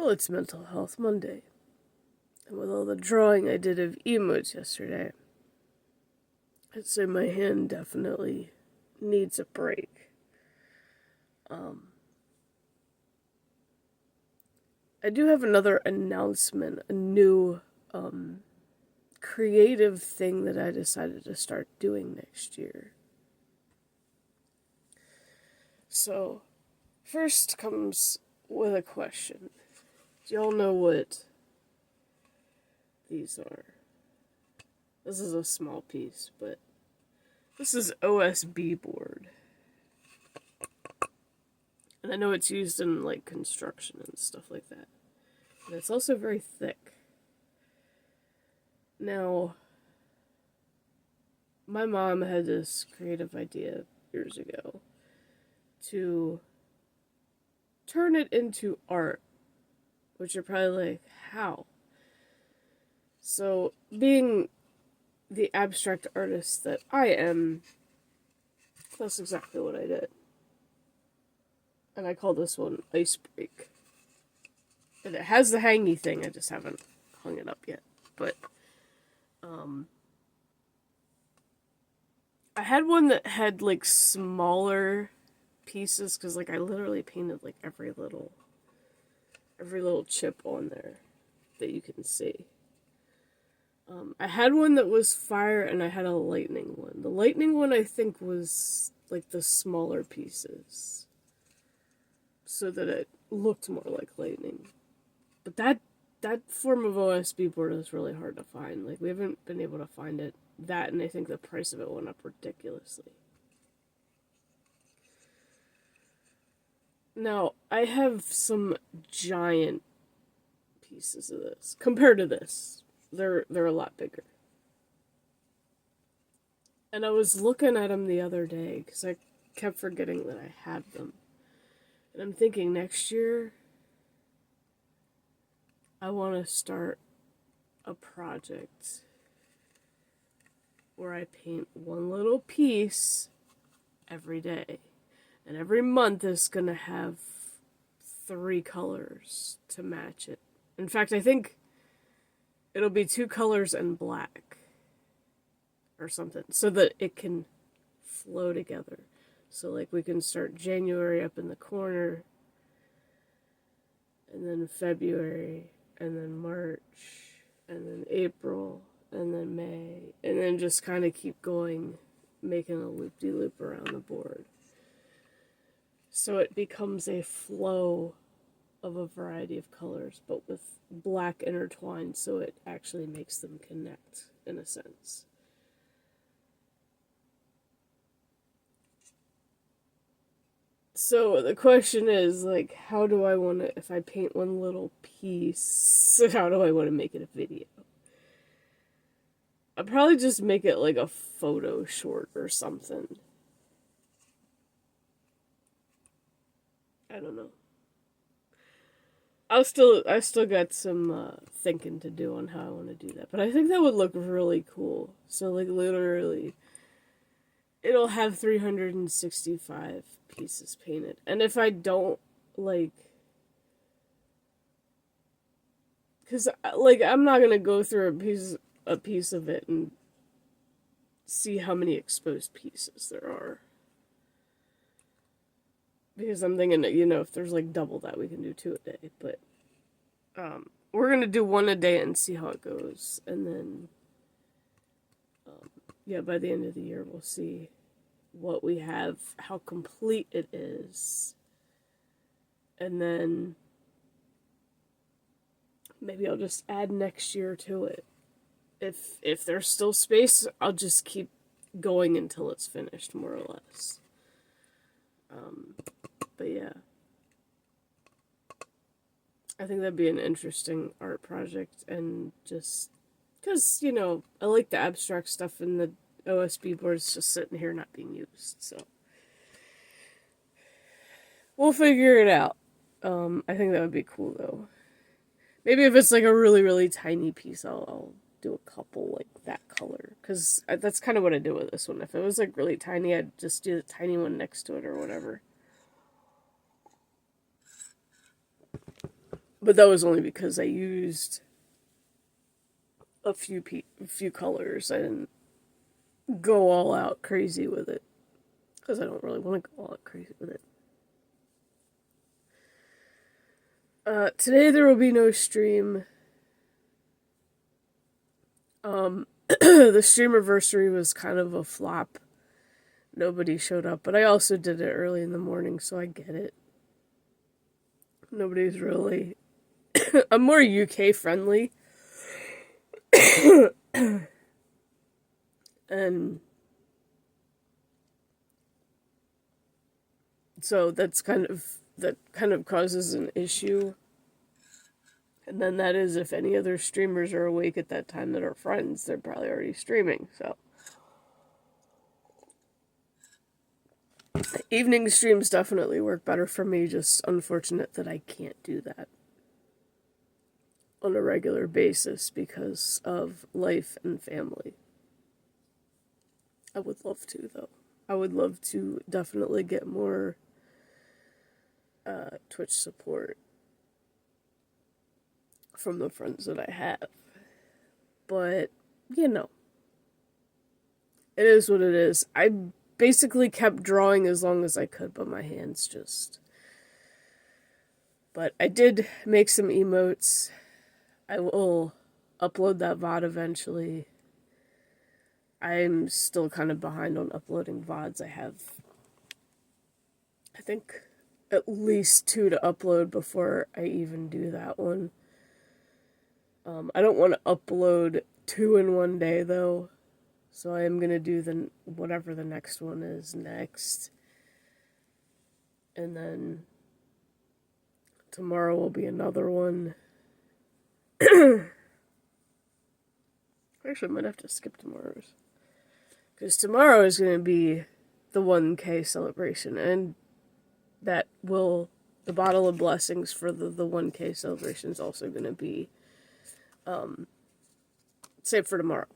Well, it's Mental Health Monday. And with all the drawing I did of emotes yesterday, I'd say my hand definitely needs a break. I do have another announcement, a new creative thing that I decided to start doing next year. So, first comes with a question. Do y'all know what these are? This is a small piece, but this is OSB board. And I know it's used in, like, construction and stuff like that. And it's also very thick. Now, my mom had this creative idea years ago to turn it into art. Which you're probably like, how? So, being the abstract artist that I am, that's exactly what I did. And I call this one Ice Break. And it has the hangy thing, I just haven't hung it up yet. But, I had one that had, like, smaller pieces, because, like, I literally painted, like, every little chip on there that you can see. I had one that was fire, and I had a lightning one. The lightning one, I think, was, like, the smaller pieces, so that it looked more like lightning. But that form of OSB board is really hard to find. Like, we haven't been able to find it. That, and I think the price of it went up ridiculously. Now, I have some giant pieces of this. Compared to this, they're a lot bigger. And I was looking at them the other day, because I kept forgetting that I had them. And I'm thinking next year, I want to start a project where I paint one little piece every day. And every month is going to have 3 colors to match it. In fact, I think it'll be 2 colors and black or something, so that it can flow together. So, like, we can start January up in the corner, and then February, and then March, and then April, and then May, and then just kind of keep going, making a loop-de-loop around the board. So it becomes a flow of a variety of colors, but with black intertwined, so it actually makes them connect, in a sense. So the question is, like, how do I want to, if I paint one little piece, how do I want to make it a video? I'd probably just make it like a photo short or something. I don't know. I still got some thinking to do on how I want to do that, but I think that would look really cool. So, like, literally, it'll have 365 pieces painted, and if I don't, like, because, like, I'm not gonna go through a piece of it and see how many exposed pieces there are. Because I'm thinking that, if there's, like, double that, we can do 2 a day. But, we're going to do 1 a day and see how it goes. And then, by the end of the year, we'll see what we have, how complete it is. And then, maybe I'll just add next year to it. If there's still space, I'll just keep going until it's finished, more or less. But yeah, I think that'd be an interesting art project, and just because, I like the abstract stuff, and the OSB board's just sitting here not being used, so we'll figure it out. I think that would be cool, though. Maybe if it's like a really, really tiny piece, I'll do a couple like that color, because that's kind of what I did with this one. If it was like really tiny, I'd just do the tiny one next to it or whatever. But that was only because I used a few colors. I didn't go all out crazy with it. Because I don't really want to go all out crazy with it. Today there will be no stream. The streamiversary was kind of a flop. Nobody showed up, but I also did it early in the morning, so I get it. Nobody's really... I'm more UK friendly. And so that kind of causes an issue. And then that is if any other streamers are awake at that time that are friends, they're probably already streaming, so. Evening streams definitely work better for me, just unfortunate that I can't do that on a regular basis because of life and family. I would love to, though. I would love to definitely get more Twitch support from the friends that I have. But, you know, it is what it is. I basically kept drawing as long as I could, but my hands just... But I did make some emotes. I will upload that VOD eventually. I'm still kind of behind on uploading VODs. I have, I think, at least 2 to upload before I even do that one. I don't want to upload 2 in one day, though. So I am going to do whatever the next one is next. And then tomorrow will be another one. Actually, I might have to skip tomorrow's. Because tomorrow is going to be the 1K celebration. And the Bottle of Blessings for the 1K celebration is also going to be saved for tomorrow.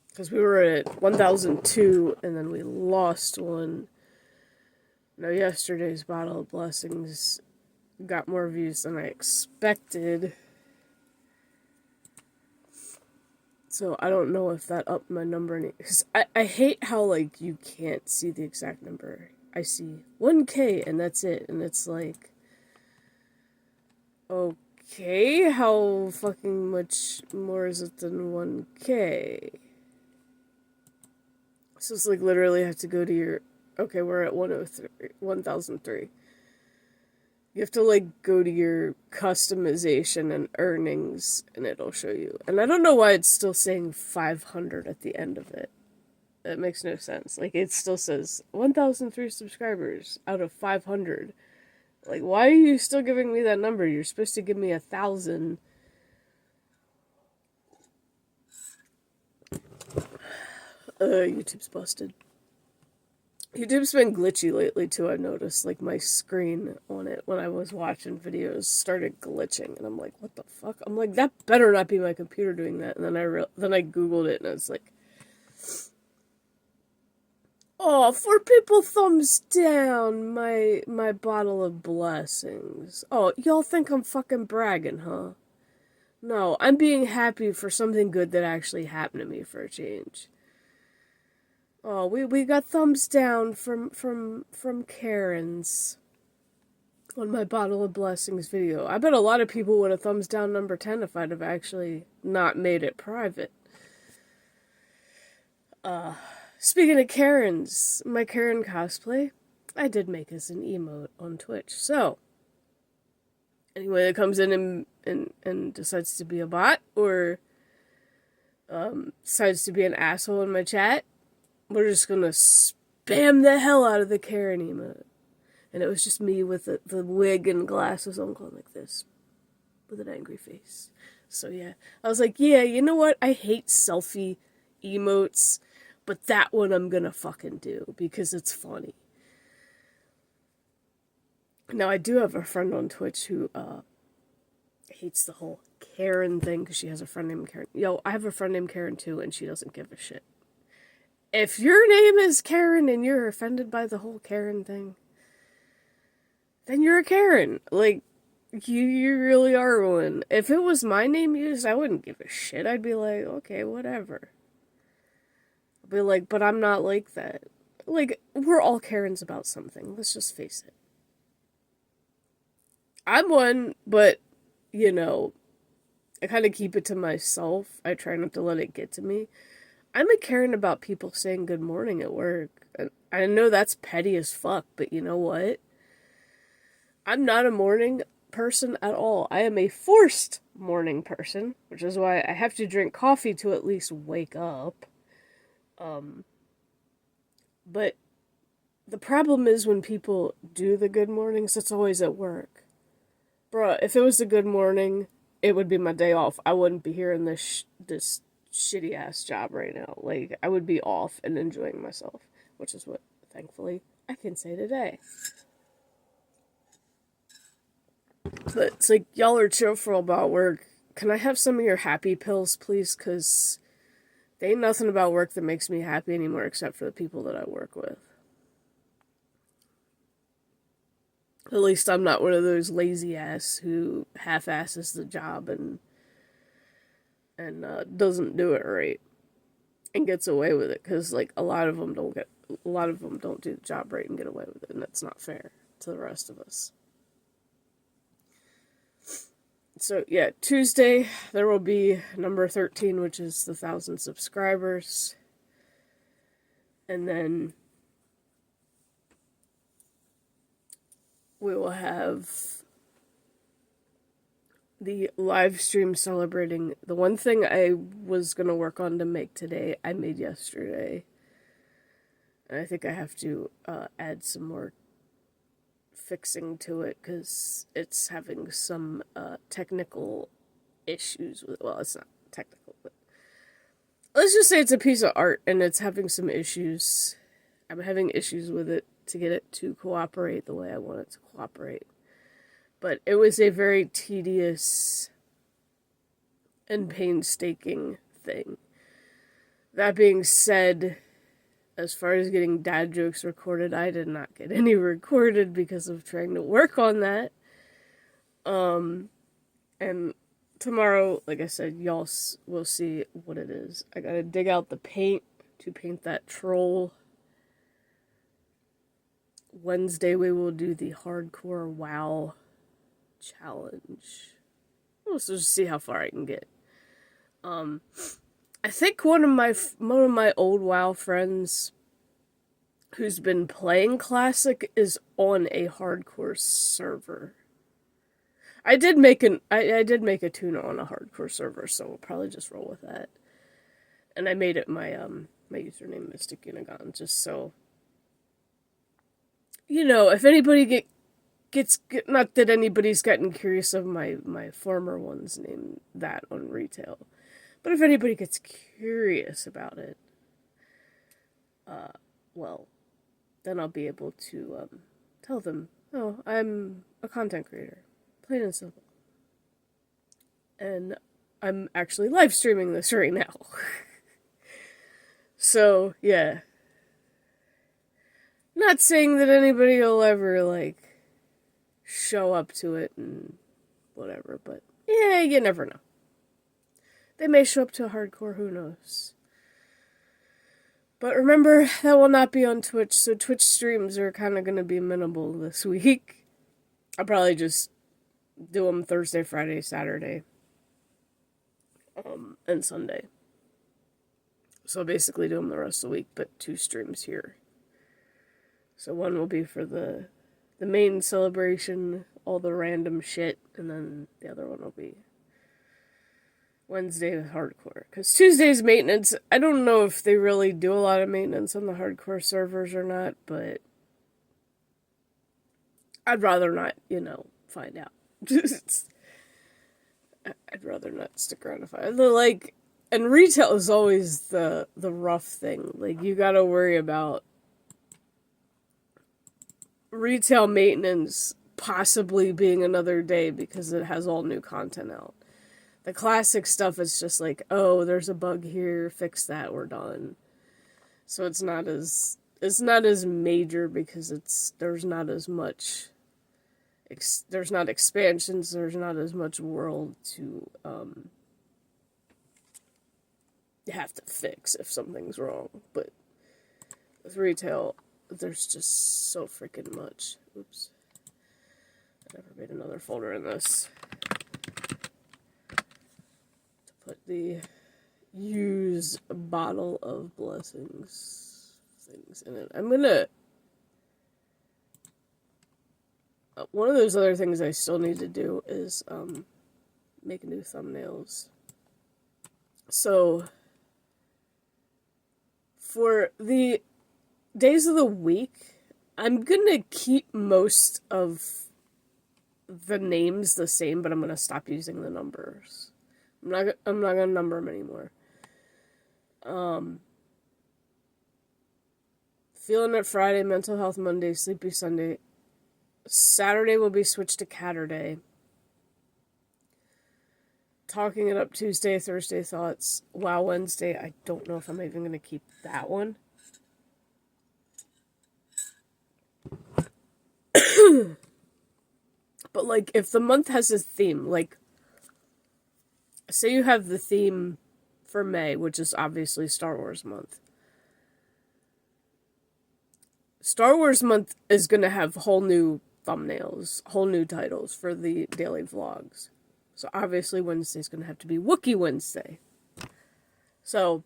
Because we were at 1,002 and then we lost one. Now yesterday's Bottle of Blessings got more views than I expected. So I don't know if that upped my number any. Because I hate how, like, you can't see the exact number. I see 1K and that's it. And it's like, okay, how fucking much more is it than 1K? So it's like literally have to go to your... Okay, we're at 1,003. You have to, like, go to your customization and earnings, and it'll show you. And I don't know why it's still saying 500 at the end of it. That makes no sense. Like, it still says 1,003 subscribers out of 500. Like, why are you still giving me that number? You're supposed to give me 1,000. YouTube's busted. YouTube's been glitchy lately, too, I've noticed. Like, my screen on it, when I was watching videos, started glitching. And I'm like, what the fuck? I'm like, that better not be my computer doing that. And then I Googled it, and it's like... Oh, 4 people thumbs down my Bottle of Blessings. Oh, y'all think I'm fucking bragging, huh? No, I'm being happy for something good that actually happened to me for a change. Oh, we got thumbs down from Karen's on my Bottle of Blessings video. I bet a lot of people would have thumbs down number 10 if I'd have actually not made it private. Speaking of Karen's, my Karen cosplay, I did make as an emote on Twitch. So, anyone that comes in and decides to be a bot or decides to be an asshole in my chat, we're just gonna spam the hell out of the Karen emote. And it was just me with the wig and glasses on going like this, with an angry face. So yeah, I was like, yeah, you know what? I hate selfie emotes, but that one I'm gonna fucking do because it's funny. Now, I do have a friend on Twitch who hates the whole Karen thing because she has a friend named Karen. Yo, I have a friend named Karen too, and she doesn't give a shit. If your name is Karen and you're offended by the whole Karen thing, then you're a Karen. Like, You really are one. If it was my name used, I wouldn't give a shit. I'd be like, okay, whatever. I'd be like, but I'm not like that. Like, we're all Karens about something. Let's just face it. I'm one, but, you know, I kind of keep it to myself. I try not to let it get to me. I'm a Karen about people saying good morning at work. I know that's petty as fuck, but you know what? I'm not a morning person at all. I am a forced morning person, which is why I have to drink coffee to at least wake up. Um, but the problem is when people do the good mornings, it's always at work. Bruh, if it was a good morning, it would be my day off. I wouldn't be here in this shitty ass job right now. Like, I would be off and enjoying myself, which is what, thankfully, I can say today. But it's like, y'all are cheerful about work. Can I have some of your happy pills, please? Because there ain't nothing about work that makes me happy anymore except for the people that I work with. At least I'm not one of those lazy ass who half-asses the job and doesn't do it right and gets away with it. Because like a lot of them don't do the job right and get away with it, and that's not fair to the rest of us. So yeah, Tuesday there will be number 13, which is the 1,000 subscribers, and then we will have the live stream celebrating the one thing I was gonna work on to make today. I made yesterday, and I think I have to add some more fixing to it because it's having some technical issues with. Well, it's not technical, but let's just say it's a piece of art and it's having some issues. I'm having issues with it to get it to cooperate the way I want it to cooperate. But it was a very tedious and painstaking thing. That being said, as far as getting dad jokes recorded, I did not get any recorded because of trying to work on that. And tomorrow, like I said, y'all will see what it is. I gotta dig out the paint to paint that troll. Wednesday we will do the hardcore WoW challenge. We'll just see how far I can get. I think one of my old WoW friends who's been playing Classic is on a hardcore server. I did make a tuna on a hardcore server, so we'll probably just roll with that. And I made it my my username Mystic Unigon, just so you know, if anybody gets not that anybody's gotten curious of my former one's name that on retail. But if anybody gets curious about it, well, then I'll be able to tell them, oh, I'm a content creator. Plain and simple. And I'm actually live streaming this right now. So, yeah. Not saying that anybody will ever, like, show up to it and whatever, but yeah, you never know. They may show up to hardcore, who knows. But remember, that will not be on Twitch, so Twitch streams are kind of going to be minimal this week. I'll probably just do them Thursday, Friday, Saturday, and Sunday. So I'll basically do them the rest of the week, but 2 streams here. So one will be for the main celebration, all the random shit, and then the other one will be Wednesday with hardcore. Because Tuesday's maintenance, I don't know if they really do a lot of maintenance on the hardcore servers or not, but I'd rather not, find out. I'd rather not stick around to find out. Like, and retail is always the rough thing. Like, you gotta worry about retail maintenance possibly being another day because it has all new content out. The classic stuff is just like, oh, there's a bug here, fix that, we're done. So it's not as major because there's not as much there's not expansions, there's not as much world to have to fix if something's wrong. But with retail, there's just so freaking much. Oops. I never made another folder in this. To put the use bottle of blessings things in it. I'm gonna... one of those other things I still need to do is make new thumbnails. So, for the days of the week, I'm gonna keep most of the names the same, but I'm gonna stop using the numbers. I'm not gonna number them anymore. Feeling It Friday, Mental Health Monday, Sleepy Sunday. Saturday will be switched to Catterday. Talking It Up Tuesday, Thursday Thoughts. Wow Wednesday, I don't know if I'm even going to keep that one. But, like, if the month has a theme, like, say you have the theme for May, which is obviously Star Wars month. Star Wars month is going to have whole new thumbnails, whole new titles for the daily vlogs. So obviously Wednesday's going to have to be Wookiee Wednesday. So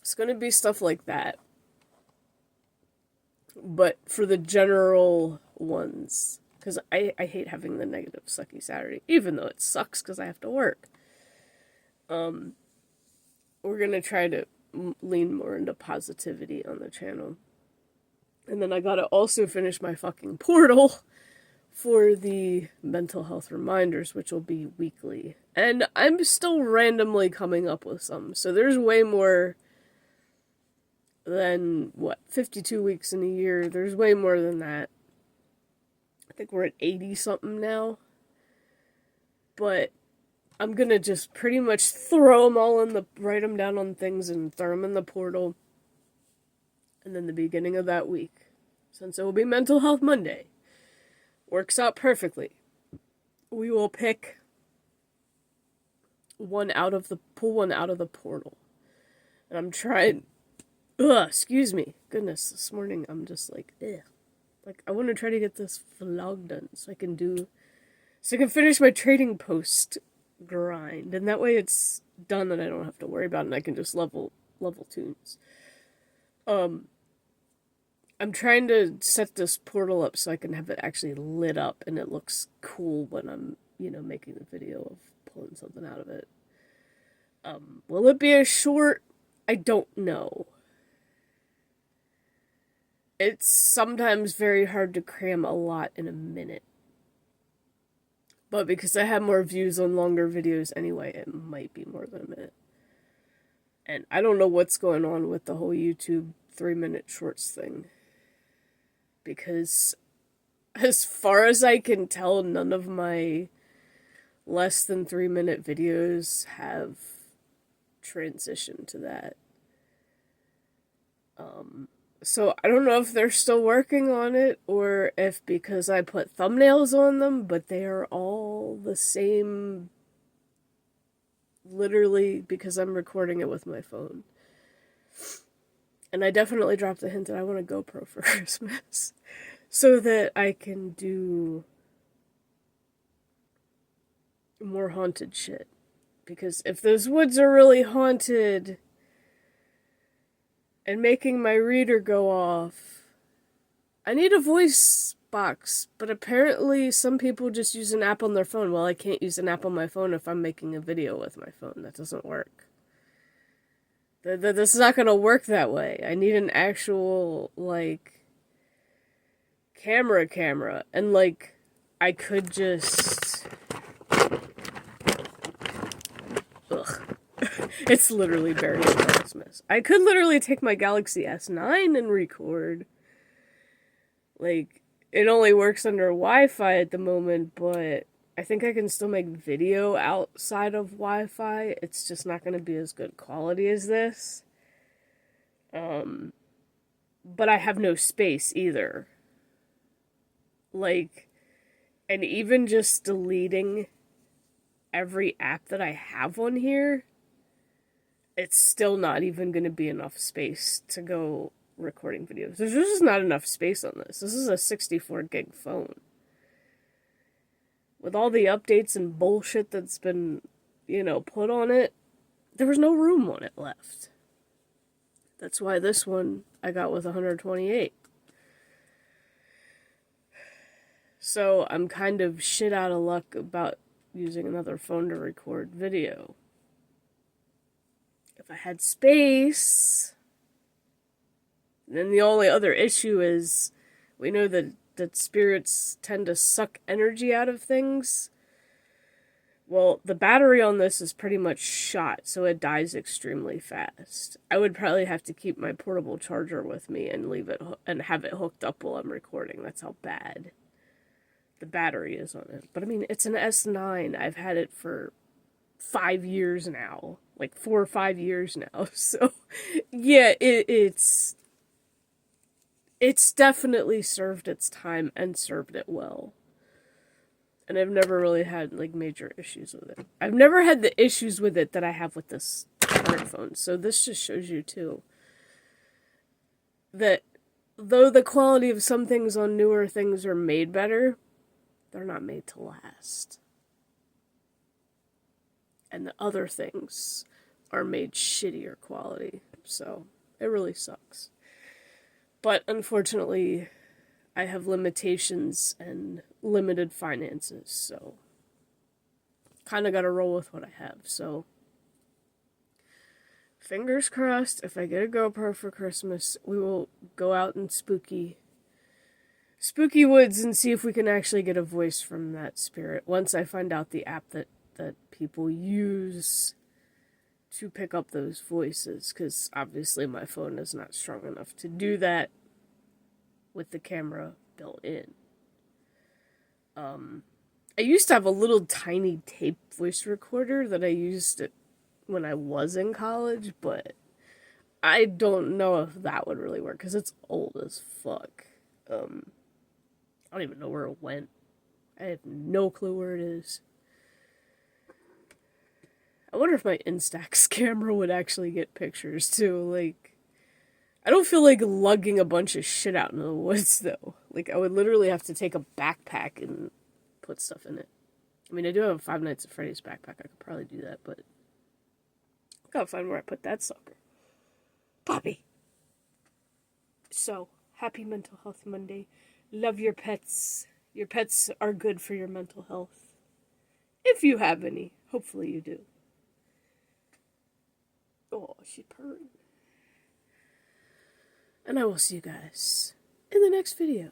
it's going to be stuff like that. But for the general ones, because I hate having the negative sucky Saturday, even though it sucks because I have to work. We're going to try to lean more into positivity on the channel. And then I gotta also finish my fucking portal for the mental health reminders, which will be weekly. And I'm still randomly coming up with some. So there's way more than, 52 weeks in a year. There's way more than that. I think we're at 80-something now. But I'm gonna just pretty much throw them all write them down on things and throw them in the portal. And then the beginning of that week, since it will be Mental Health Monday, works out perfectly. We will pick one out of the portal. And I'm trying, excuse me. Goodness, this morning I'm just like, ugh. Like, I want to try to get this vlog done so I can finish my trading post grind. And that way it's done and I don't have to worry about it and I can just level tunes. I'm trying to set this portal up so I can have it actually lit up and it looks cool when I'm, making the video of pulling something out of it. Will it be a short? I don't know. It's sometimes very hard to cram a lot in a minute. But because I have more views on longer videos anyway, it might be more than a minute. And I don't know what's going on with the whole YouTube 3-minute shorts thing. Because as far as I can tell, none of my less than 3-minute videos have transitioned to that. So I don't know if they're still working on it or if because I put thumbnails on them, but they are all the same, literally because I'm recording it with my phone. And I definitely dropped the hint that I want a GoPro for Christmas so that I can do more haunted shit. Because if those woods are really haunted and making my reader go off, I need a voice box. But apparently some people just use an app on their phone. Well, I can't use an app on my phone if I'm making a video with my phone. That doesn't work. This is not gonna work that way. I need an actual, camera. And, I could just... Ugh. It's literally buried in Christmas. I could literally take my Galaxy S9 and record. It only works under Wi-Fi at the moment, but I think I can still make video outside of Wi-Fi. It's just not going to be as good quality as this. But I have no space either. And even just deleting every app that I have on here, it's still not even going to be enough space to go recording videos. There's just not enough space on this. This is a 64 gig phone. With all the updates and bullshit that's been, put on it, there was no room on it left. That's why this one I got with 128. So I'm kind of shit out of luck about using another phone to record video. If I had space, then the only other issue is we know that spirits tend to suck energy out of things. Well, the battery on this is pretty much shot, so it dies extremely fast. I would probably have to keep my portable charger with me and leave it and have it hooked up while I'm recording. That's how bad the battery is on it. But I mean, it's an S9. I've had it for 5 years now, like 4 or 5 years now. So yeah, it's definitely served its time and served it well. And I've never really had like major issues with it. I've never had the issues with it that I have with this current phone. So this just shows you too that though the quality of some things on newer things are made better, they're not made to last. And the other things are made shittier quality. So it really sucks. But unfortunately, I have limitations and limited finances, so kind of got to roll with what I have. So fingers crossed, if I get a GoPro for Christmas, we will go out in spooky woods and see if we can actually get a voice from that spirit. Once I find out the app that people use to pick up those voices, because obviously my phone is not strong enough to do that with the camera built in. I used to have a little tiny tape voice recorder that I used when I was in college, but I don't know if that would really work because it's old as fuck. I don't even know where it went. I have no clue where it is. I wonder if my Instax camera would actually get pictures too. Like, I don't feel like lugging a bunch of shit out in the woods though. Like, I would literally have to take a backpack and put stuff in it. I mean, I do have a Five Nights at Freddy's backpack. I could probably do that, but I gotta find where I put that sucker. Poppy! So, happy Mental Health Monday. Love your pets. Your pets are good for your mental health. If you have any. Hopefully you do. Oh, she's purring. And I will see you guys in the next video.